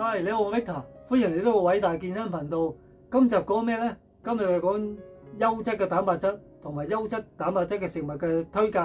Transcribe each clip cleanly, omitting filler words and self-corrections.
你好，我 Victor，歡迎嚟到個偉大健身頻道。今集講咩呢？今日係講優質嘅蛋白質同埋優質蛋白質嘅食物嘅推介。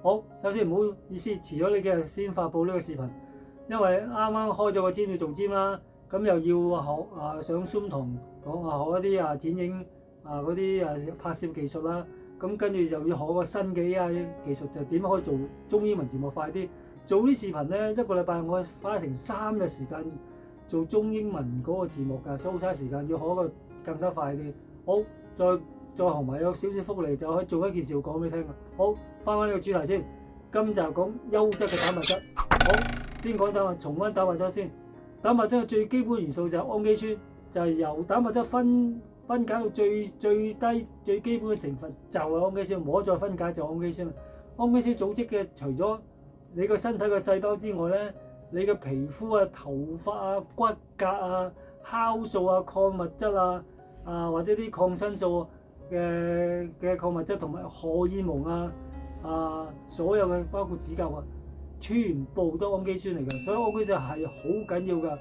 好，首先唔好意思，遲咗呢幾日先發布呢個視頻，因為啱啱開咗個 gym 要做 gym 啦，咁又要學上 Zoom 堂講學一啲剪影嗰啲拍攝技術啦，咁跟住又要學個新嘅 AI 技術，就點可以做中英文字幕快啲。做啲視頻呢，一個禮拜我花成3日時間做中英文嗰個字幕㗎，所以好嘥時間，要學一個更加快啲。好，再同埋有少少福利，就可以做一件事講俾你聽。好，翻返呢個主題先。今集講優質嘅蛋白質。好，先講重溫蛋白質先。蛋白質嘅最基本元素就係氨基酸，就係由蛋白質分解到最低最基本嘅成分就係氨基酸，唔可以再分解就氨基酸啦。氨基酸組織嘅除咗你個身體嘅細胞之外咧，你嘅皮膚啊、頭髮啊、骨骼啊、酵素啊、礦物質或者啲抗生素嘅礦物質同埋荷爾蒙所有嘅包括指甲全部都氨基酸嚟㗎，所以氨基酸係好緊要㗎。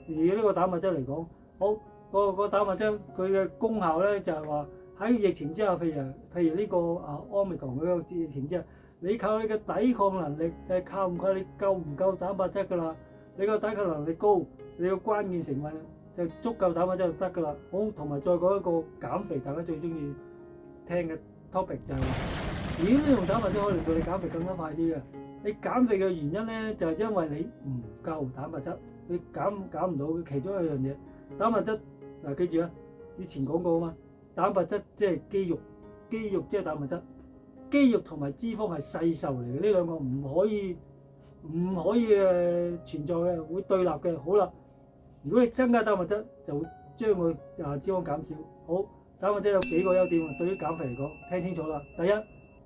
而呢個蛋白質嚟講，好個蛋白質佢嘅功效咧就係話喺疫情之下，譬如呢個Omicron 嗰個疫情之下。你靠你嘅抵抗能力就係靠唔靠你夠唔夠蛋白質㗎啦。你個抵抗能力高，你個關鍵成分就足夠蛋白質就得㗎啦。好，同埋再講一個減肥，大家最中意聽嘅 topic 就係話，點樣用蛋白質可以令到你減肥更加快啲嘅？你減肥嘅原因咧就係因為你唔夠蛋白質，你減唔到其中一樣嘢。蛋白質記住以前講過啊嘛，蛋白質即係肌肉，肌肉即係蛋白質。肌肉同埋脂肪係世仇嚟嘅，呢兩個唔可以存在嘅，會對立嘅。好啦，如果你增加蛋白質，就會將個脂肪減少。好，蛋白質有幾個優點對於減肥嚟講，聽清楚啦。第一，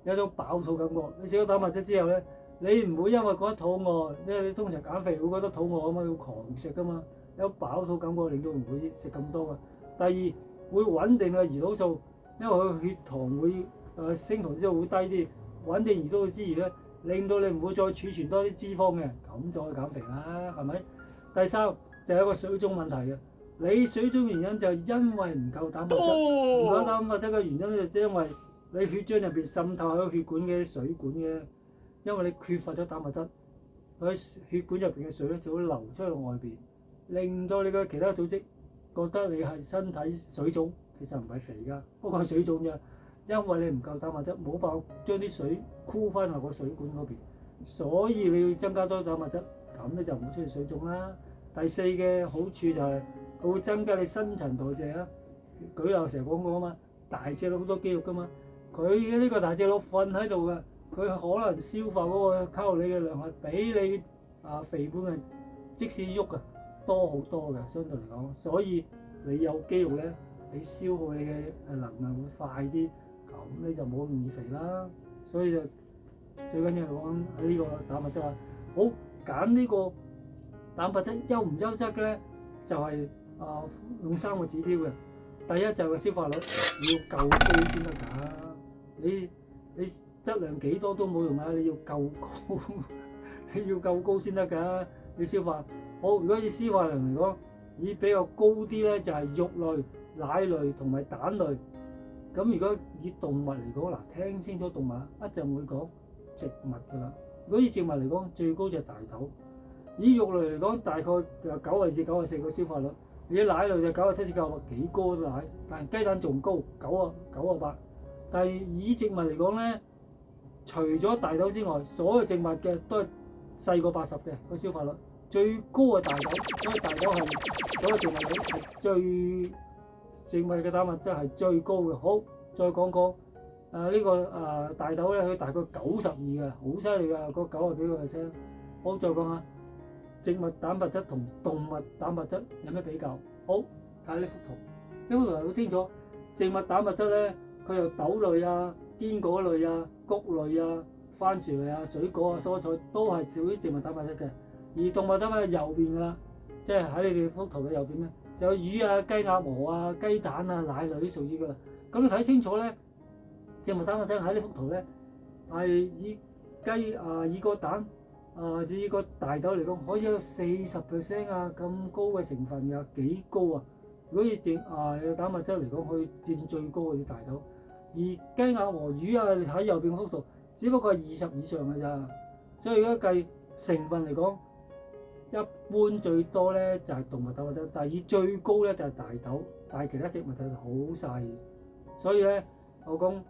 有一種飽肚感覺。你食咗蛋白質之後咧，你唔會因為覺得肚餓，因為你通常減肥會覺得肚餓啊嘛，要狂食噶嘛。有飽肚感覺令到唔會食咁多嘅。第二，會穩定嘅胰島素，因為佢血糖會升糖之後會低啲，穩定胰島素之餘咧，令到你唔會再儲存多啲脂肪嘅，咁就可以減肥啦，係咪？第三就係一個水腫問題嘅，你水腫原因就係因為唔夠蛋白質，唔夠蛋白質嘅原因就因為你血漿入邊滲透喺血管嘅水管嘅，因為你缺乏咗蛋白質，喺血管入邊嘅水咧就會流出去外邊，令到你嘅其他組織覺得你係身體水腫，其實唔係肥㗎，不過係水腫啫。因為你唔夠蛋白質，冇辦法將啲水箍翻落個水管嗰邊，所以你要增加多蛋白質，咁你就唔會出現水腫啦。第四嘅好處就係佢會增加你新陳代謝啊。舉例成日講過啊嘛，大隻佬好多肌肉㗎嘛，佢嘅呢個大隻佬瞓喺度嘅，佢可能消化嗰個卡路里嘅量係比你肥胖嘅即使喐多好多嘅，相對嚟講，所以你有肌肉咧，你消耗你嘅能量會快啲。咁你就冇咁易肥啦，所以就最緊要講喺呢個蛋白質啊。好，揀呢個蛋白質優唔優質嘅咧，就係用3個指標嘅。第一就係個消化率要夠高先得㗎。你質量幾多都冇用啊，你要夠高，你要夠高先得㗎。你消化好，如果以消化量嚟講，以比較高啲咧，就係肉類、奶類同埋蛋類。咁如果以動物嚟講，聽清楚動物一陣會講植物㗎啦。如果以植物嚟講，最高就係大豆。以肉類嚟講，大概就90至94個消化率。以奶類就97至98，幾高都奶，但係雞蛋仲高98。但係以植物嚟講咧，除咗大豆之外，所有植物嘅都係細過80嘅個消化率，最高係大豆，所以大豆係所有植物裏係植物嘅蛋白質係最高嘅。好，再講講呢個大豆咧，佢大概92嘅，好犀利㗎，個90幾個%。好，再講下植物蛋白質同動物蛋白質有咩比較？好，睇下呢幅圖，呢幅圖係好清楚。植物蛋白質咧，佢由豆類堅果類穀類番薯類水果蔬菜都係屬於植物蛋白質嘅。而動物蛋白質右邊㗎啦，即係喺你哋幅圖嘅右邊咧，就有魚雞鴨鵝雞蛋奶類都屬於㗎啦。咁你睇清楚咧，植物蛋白質喺呢幅圖咧係以個蛋以個大豆嚟講，可以有40% 啊咁高嘅成分㗎，幾高啊！如果要佔蛋白質嚟講，可以佔最高嘅啲大豆。而雞鴨和魚啊，你睇右邊幅圖，只不過係20以上㗎咋。所以而家計成分嚟講，一般最多咧就係動物蛋白質，但係最高咧就係大豆，但係其他食物就好細。所以咧，我講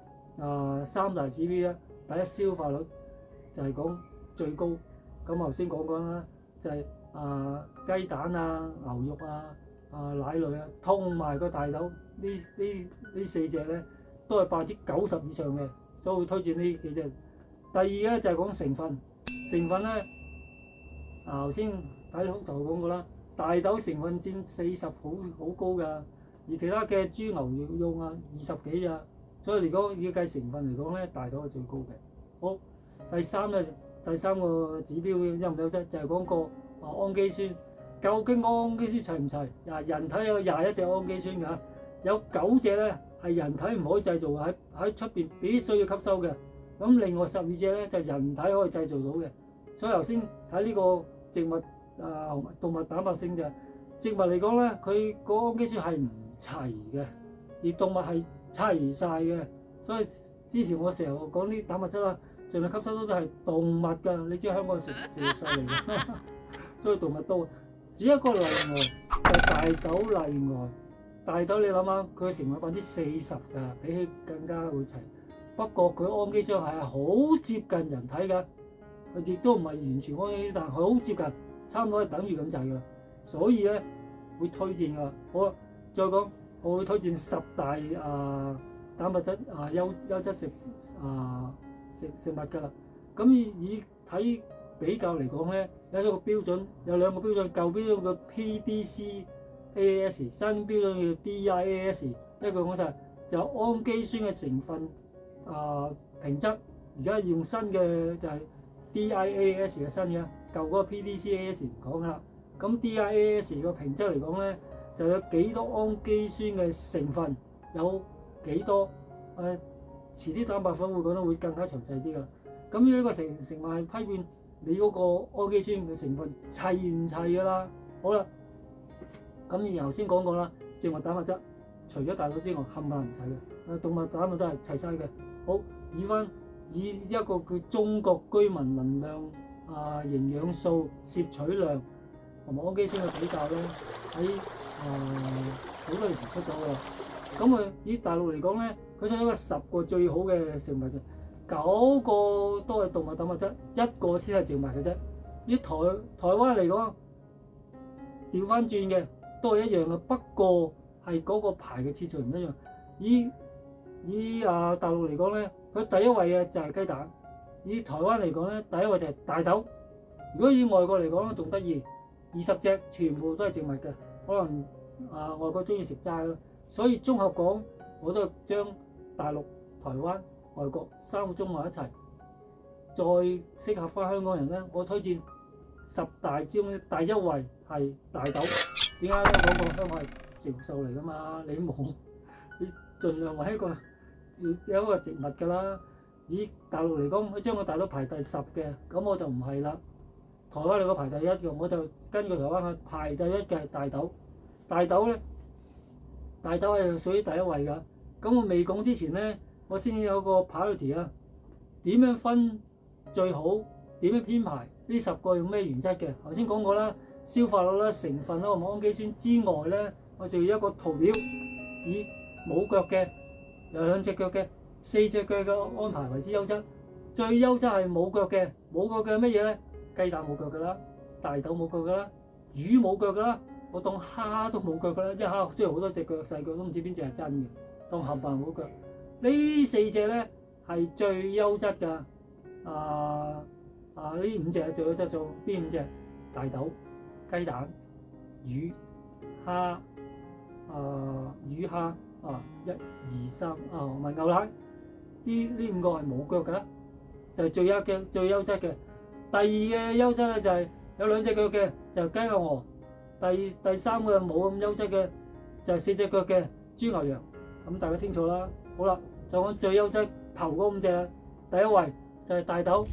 三大指標咧，第一消化率就係講最高。咁頭先講啦，就係雞蛋啊、牛肉啊、奶類啊，同埋個大豆呢四隻咧，都係90%以上嘅，所以會推薦呢幾隻。第二咧就係講成分咧，頭先睇幅圖講過啦，大豆成分佔40%，好高㗎，而其他嘅豬牛肉啊20幾啊，所以嚟講要計成分嚟講咧，大豆係最高嘅。好，第三個指標優唔優質就係講個氨基酸，究竟氨基酸齊唔齊？人體有21隻氨基酸㗎，有9隻咧係人體唔可以製造，喺出邊必須要吸收嘅。咁另外12隻咧就係人體可以製造到嘅。所以頭先睇呢個植物動物蛋白性嘅植物嚟講咧，佢個氨基酸係唔齊嘅，而動物係齊晒嘅。所以之前我成日講啲蛋白質啦，盡量吸收都係動物㗎。你知香港食肉獸嚟嘅，所以動物多。只一個例外就係大豆例外。大豆你諗下，佢嘅成分40%㗎，比起更加會齊。不過佢氨基酸係好接近人體㗎。佢亦都唔係完全安全，但係好接近，差唔多係等於咁滯㗎啦。所以咧會推薦㗎。好啦，再講，我會推薦10大蛋白質優質食物㗎啦。咁以睇比較嚟講咧，有兩個標準，舊標準嘅 PDCAAS， 新標準嘅 DIAS。一個講晒就氨基酸嘅成分評質，而家用新嘅就係DIAS 嘅新嘅，舊嗰個 PDCAS 唔講噶啦。咁 DIAS 個評質嚟講咧，就有幾多氨基酸嘅成分，有幾多遲啲蛋白粉會講得會更加詳細啲噶啦。咁呢個成分係批判你嗰個氨基酸嘅成分齊唔齊噶啦。好啦，咁頭先講過啦，植物蛋白質除咗大豆之外冚唪唥唔齊嘅，動物蛋白都係齊晒嘅。好，以一個叫中國居民能量營養素攝取量同埋氨基酸嘅比較咧，喺好多年前出咗㗎。咁以大陸嚟講咧，佢出咗個10個最好嘅食物嘅，9個都係動物蛋白質，1個先係植物嘅啫。以台灣嚟講，調翻轉嘅都係一樣嘅，不過係嗰個排嘅次序唔一樣。以大陸嚟講咧，佢第一位嘅就係雞蛋；以台灣嚟講咧，第一位就係大豆。如果以外國嚟講咧，仲得意，20隻全部都係植物嘅，可能外國中意食齋咯。所以綜合講，我都將大陸、台灣、外國3個綜合一齊，再適合翻香港人咧，我推薦10大之中第一位係大豆。點解咧？講過香港係食肉獸嚟噶嘛，你盡量為有一個植物㗎啦。以大陸嚟講，佢將個大豆排第10嘅，咁我就唔係啦。台灣嚟講排第1嘅，我就根據台灣去排第1嘅係大豆。大豆係屬於第一位㗎。咁我未講之前咧，我先有個 priority 啊，點樣分最好？點樣編排？呢10個用咩原則嘅？頭先講過啦，消化率啦、成分啦、同埋氨基酸之外咧，我仲要一個圖表，以冇腳嘅、有2隻腳嘅、4隻腳嘅安排為之優質。最優質係冇腳嘅，冇腳嘅乜嘢咧？雞蛋冇腳㗎啦，大豆冇腳㗎啦，魚冇腳㗎啦，我當蝦都冇腳㗎啦，因為蝦雖然好多隻腳細腳，都唔知邊隻係真嘅，當冚唪唥冇腳。呢4隻咧係最優質㗎。呢5隻最優質做邊5隻？大豆、雞蛋、魚、蝦、魚蝦1、2、3同埋牛奶。呢5個係冇腳㗎，就係最優質嘅。第二嘅優質咧就係有2隻腳嘅，就雞牛鵝。第3個冇咁優質嘅就係4隻腳嘅豬牛羊。咁大家清楚啦。好啦，就講最優質頭嗰5隻，第一位就係大豆。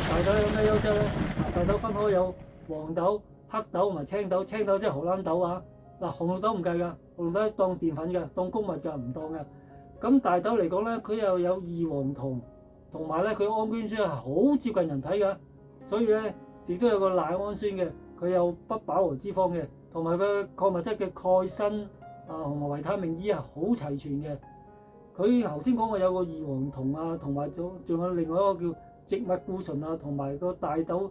大豆有咩優質咧？大豆分開有黃豆、黑豆同埋青豆，青豆即係荷蘭豆啊。嗱，紅綠豆唔計㗎，紅綠豆當澱粉㗎，當穀物㗎，唔當㗎。咁大豆嚟講咧，佢又有異黃酮，同埋咧佢氨基酸係好接近人體㗎，所以咧亦都有個賴氨酸嘅，佢有不飽和脂肪嘅，同埋佢礦物質嘅鈣、鋅啊同埋維他命 E 係好齊全嘅。佢頭先講過有個異黃酮啊，同埋仲有另外一個叫植物固醇啊，同埋個大豆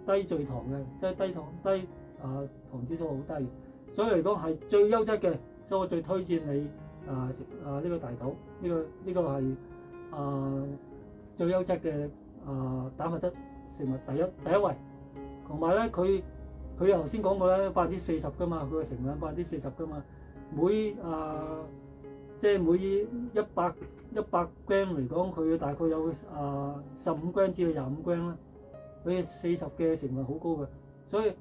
低聚糖嘅，即係糖指數好低嘅，所以嚟講係最優質嘅，所以我最推薦你食呢個大豆，呢個係最優質嘅蛋白質食物第一位，同埋咧佢頭先講過咧40%㗎嘛，佢嘅成分40%㗎嘛，即係每100 gram 嚟講，佢大概有15 gram 至到25 gram 啦，佢40嘅成分好高嘅，所以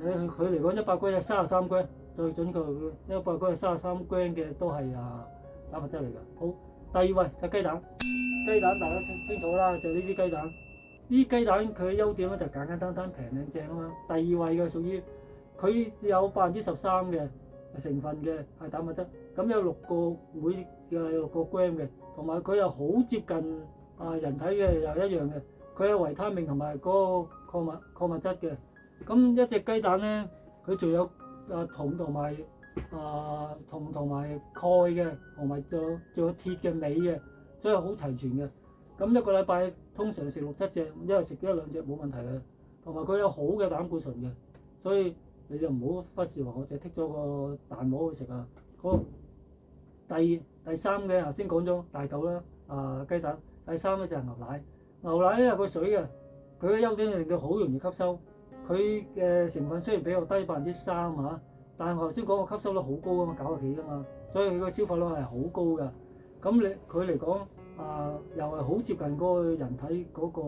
佢嚟講100 gram 有33 gram，最準確嘅100 gram 有33 gram 嘅都係蛋白質嚟㗎。好，第二位就雞蛋，雞蛋大家清楚啦，就呢啲雞蛋。呢啲雞蛋佢嘅優點咧就簡簡單單平靚正啊嘛。第二位嘅屬於佢有13%嘅成分嘅係蛋白質，咁有每6個 gram 嘅，同埋佢又好接近人體嘅又一樣嘅，佢有維他命同埋嗰個礦物質嘅。咁一隻雞蛋咧，佢仲有銅同埋鈣嘅，同埋仲有鐵嘅鎂嘅，所以好齊全嘅。咁一個禮拜通常食6-7隻，一日食1-2隻冇問題嘅。同埋佢有好嘅膽固醇嘅，所以你就唔好忽視話我淨係剔咗個蛋黃去食啊。好，第三嘅頭先講咗大豆啦，雞蛋。第三咧就係牛奶。牛奶咧有個水嘅，佢嘅優點令到好容易吸收。佢嘅成分雖然比較低3%嚇，但係我頭先講個吸收率好高啊嘛，90幾啊嘛，所以佢個消化率係好高㗎。咁佢嚟講又係好接近嗰個人體嗰個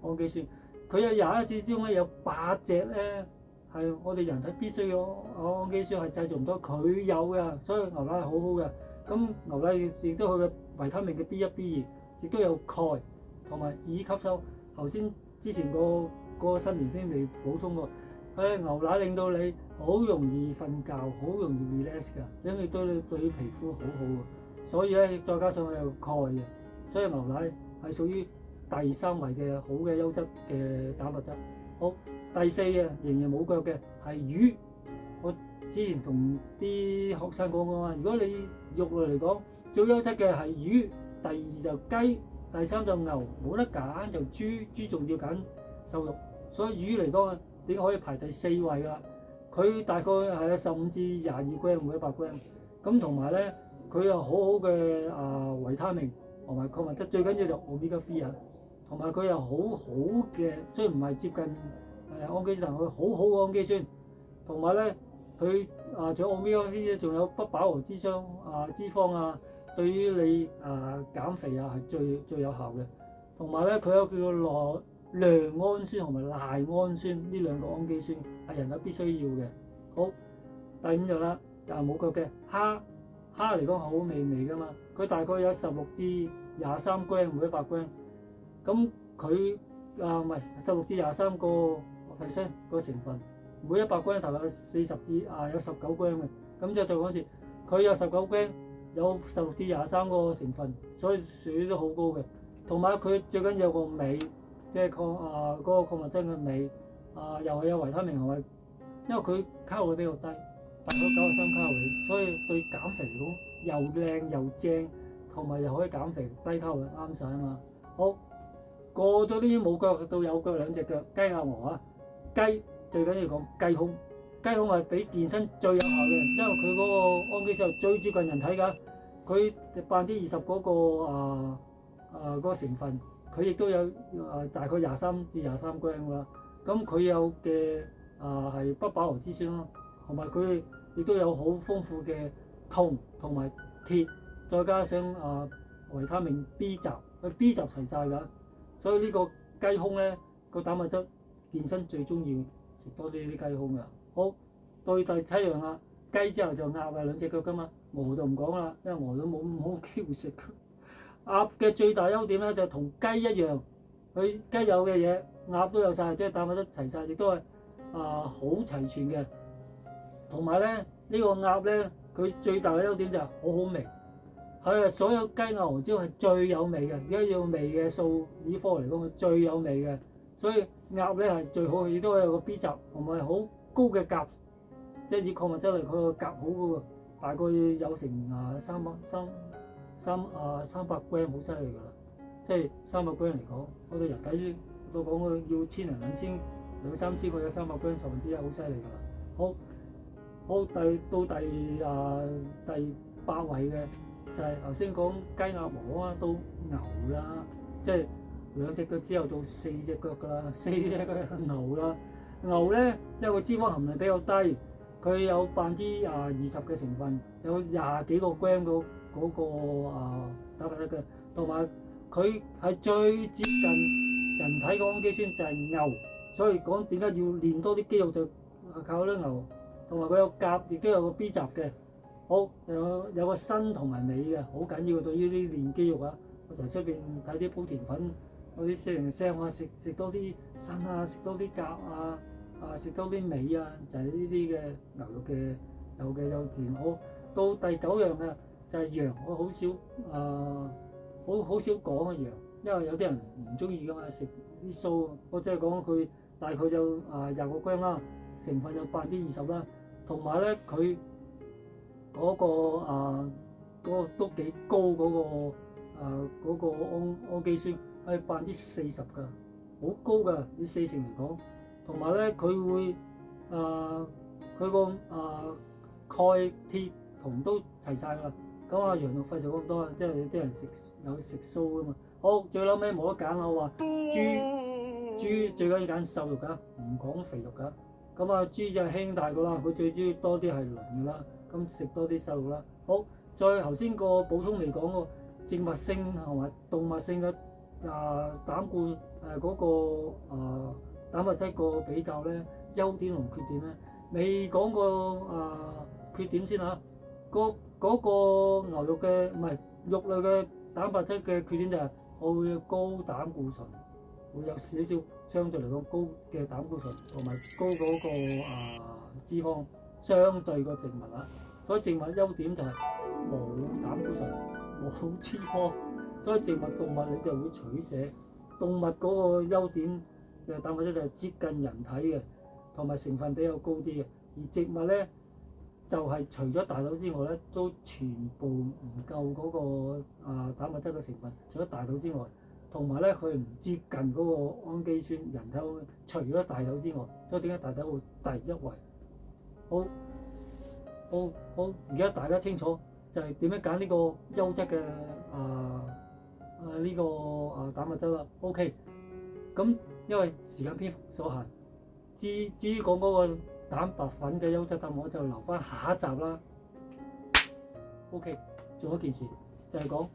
氨基酸。佢有21隻之中咧有8隻咧係我哋人體必須嘅氨基酸係製造唔到，佢有嘅，所以牛奶係好好嘅。咁牛奶亦都佢嘅維他命嘅 B1、B2，亦都有鈣同埋易吸收。頭先之前個新年篇未補充過，牛奶令到你好容易瞓覺，好容易 relax 㗎，因為對皮膚好好嘅。所以咧再加上佢有鈣嘅，所以牛奶係屬於第3位嘅好嘅優質嘅蛋白質。好，第4嘅仍然冇腳嘅係魚。我之前同啲學生講過啊，如果你肉類嚟講，最優質嘅係魚，第2就雞，第3就牛，冇得揀就豬，豬仲要揀瘦肉。所以魚嚟講啊，點解可以排第4位㗎？佢大概係有15至22 gram 每100 gram，咁同埋咧佢有好好嘅維他命同埋礦物質，最緊要就 omega 3啊，同埋佢有好好嘅，雖然唔係接近氨基酸，佢好好嘅氨基酸，同埋咧佢仲有 omega 3，仲有不飽和脂肪啊，對於你減肥係最有效嘅。同埋咧佢有叫做亮氨酸同埋賴氨酸呢2個氨基酸係人體必須要嘅。好，第5樣啦，冇腳嘅蝦嚟講好美味㗎嘛，佢大概有16至23 gram 每100 gram，咁佢唔係16至23個 percent 個成分，每100 gram 頭有40至有19 gram 嘅，咁即係再講一次，佢有19 gram，有16至23個成分，所以屬於都好高嘅。同埋佢最緊要有個鎂，即係嗰個礦物質嘅鎂，又係有維他命同埋，因為佢卡路里比較低，大概93卡路里，所以對減肥嚟講又靚又正，同埋又可以減肥，低卡路里啱晒啊嘛。好，過咗啲冇腳到有腳2隻腳，雞鴨鵝啊，雞最緊要講雞胸，雞胸係比健身最有效嘅，因為佢嗰個氨基酸最接近人體㗎，佢20%嗰個成分，佢亦都有大概23至23 gram 啦。咁佢有嘅係不飽和脂酸咯，同埋佢亦都有好豐富嘅銅同埋鐵，再加上維他命 B 集，佢 B 集齊晒㗎。所以呢個雞胸咧個蛋白質，健身最中意食多啲雞胸㗎。好，到第7樣啦，雞之後就鴨啊，2隻腳㗎嘛，鵝就唔講啦，因為鵝都冇機會食。鴨嘅最大優點咧就同雞一樣，佢雞有嘅嘢鴨都有晒，即係蛋白質齊晒，亦都係好齊全嘅。同埋咧，呢個鴨咧，佢最大嘅優點就係好好味，係所有雞鴨鵝之中係最有味嘅。而家要味嘅素以科嚟講，係最有味嘅。所以鴨咧係最好，亦都有個 B 集同埋好高嘅鉀，即係以礦物質嚟，佢個鉀好高嘅，大概有成300 gram 好犀利㗎啦。即係300 gram 嚟講，我哋人體都講佢要1000零2000、2、3千個有300 gram，1/10好犀利㗎啦。好第8位嘅就係頭先講雞鴨鵝啊，到牛啦，即係2隻腳之後到4隻腳㗎啦，4隻腳牛啦。牛咧，因為佢脂肪含量比較低，佢有20%嘅成分，有20幾個 gram 嗰個蛋白質嘅，同埋佢係最接近人體嘅氨基酸就係牛，所以講點解要練多啲肌肉就靠啲牛，同埋佢有鉀，亦都有個 B 集嘅，好有個身同埋尾嘅，好緊要嘅對於啲練肌肉啊。我成日出邊睇啲鋪田粉嗰啲聲啊，食多啲身啊，食多啲鉀啊，食多啲尾啊，就係呢啲嘅牛肉嘅有嘅優點。好，到第9樣嘅就係羊，我好少好少講嘅羊，因為有啲人唔中意㗎嘛，食啲素，我即係講佢大概就20個 gram 啦，成分有20%啦，同埋咧佢嗰個都幾高嗰個氨基酸係40%㗎，好高㗎，以40%嚟講。同埋咧佢會佢個鈣、鐵、銅都齊晒㗎啦。咁羊肉費就咁多，即係有啲人有食素㗎嘛。好，最撚尾冇得揀，我話豬最緊要揀瘦肉㗎，唔講肥肉㗎。咁豬就輕大個啦，佢最主要多啲係磷㗎啦，咁食多啲瘦肉啦。好，再頭先個補充嚟講個植物性同埋動物性嘅嗰個蛋白質個比較咧，優點同缺點咧，未講過缺點先嚇。嗰個牛肉嘅唔係肉類嘅蛋白質嘅缺點就係我會高膽固醇，會有少少相對嚟講高嘅膽固醇，同埋高嗰個脂肪相對個植物啊。所以植物優點就係冇膽固醇、冇脂肪，所以植物動物你就會取捨。動物嗰個優點嘅蛋白質就係接近人體嘅，同埋成分比較高啲嘅。而植物咧就係除咗大豆之外咧，都全部唔夠嗰個蛋白質嘅成分。除咗大豆之外，同埋咧佢唔接近嗰個氨基酸，人體除咗大豆之外，所以點解大豆會第1位？好，而家大家清楚就係點樣揀呢個優質嘅呢個蛋白質啦。OK， 咁因為時間篇幅所限，至於講嗰個蛋白粉嘅優質蛋白，我就留翻下一集啦。OK， 仲有一件事就係講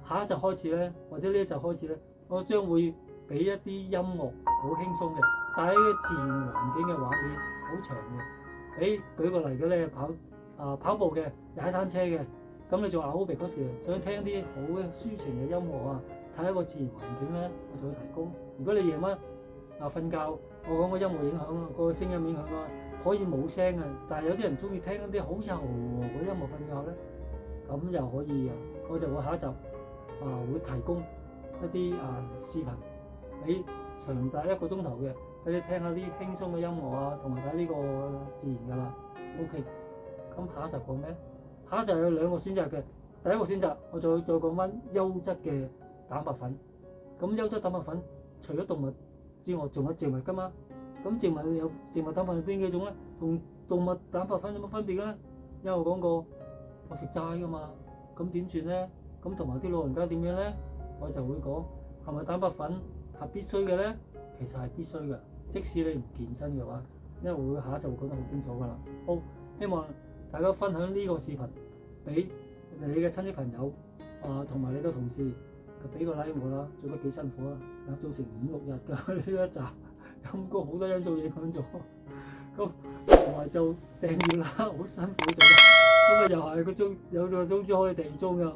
下一集開始咧，或者呢一集開始咧，我將會俾一啲音樂好輕鬆嘅，但係喺自然環境嘅畫面，好長嘅。舉個例嘅咧，跑步嘅、踩單車嘅，咁你做 aerobic 嗰時想聽啲好抒情嘅音樂啊，睇一個自然環境咧，我就會提供。如果你夜晚瞓覺，我講個音樂影響啊，個聲音影響啊，可以冇聲啊，但係有啲人中意聽一啲好柔和嘅音樂瞓覺咧，咁又可以啊。我就會下一集會提供一啲視頻俾長達1個鐘頭嘅，俾你聽下啲輕鬆嘅音樂啊，同埋睇呢個自然㗎啦。OK， 咁下一集講咩？下一集有2個選擇嘅。第一個選擇，我再講翻優質嘅蛋白粉。咁優質蛋白粉除咗動物之外，仲有植物㗎嘛。咁植物有植物蛋白粉邊幾種咧？同動物蛋白粉有乜分別嘅咧？因為我講過，我食齋㗎嘛。咁點算咧？咁同埋啲老人家點樣咧？我就會講係咪蛋白粉係必須嘅咧？其實係必須嘅，即使你唔健身嘅話，因為我會下一集會講得好清楚㗎啦。好，希望大家分享呢個視頻俾你嘅親戚朋友同埋你嘅同事，就俾個 like 我啦。做得幾辛苦啊！做成5、6日㗎呢一集，陰公好多因素影響咗。咁同埋就訂閱啦，好辛苦做得。咁又係有個鐘可以訂鐘㗎。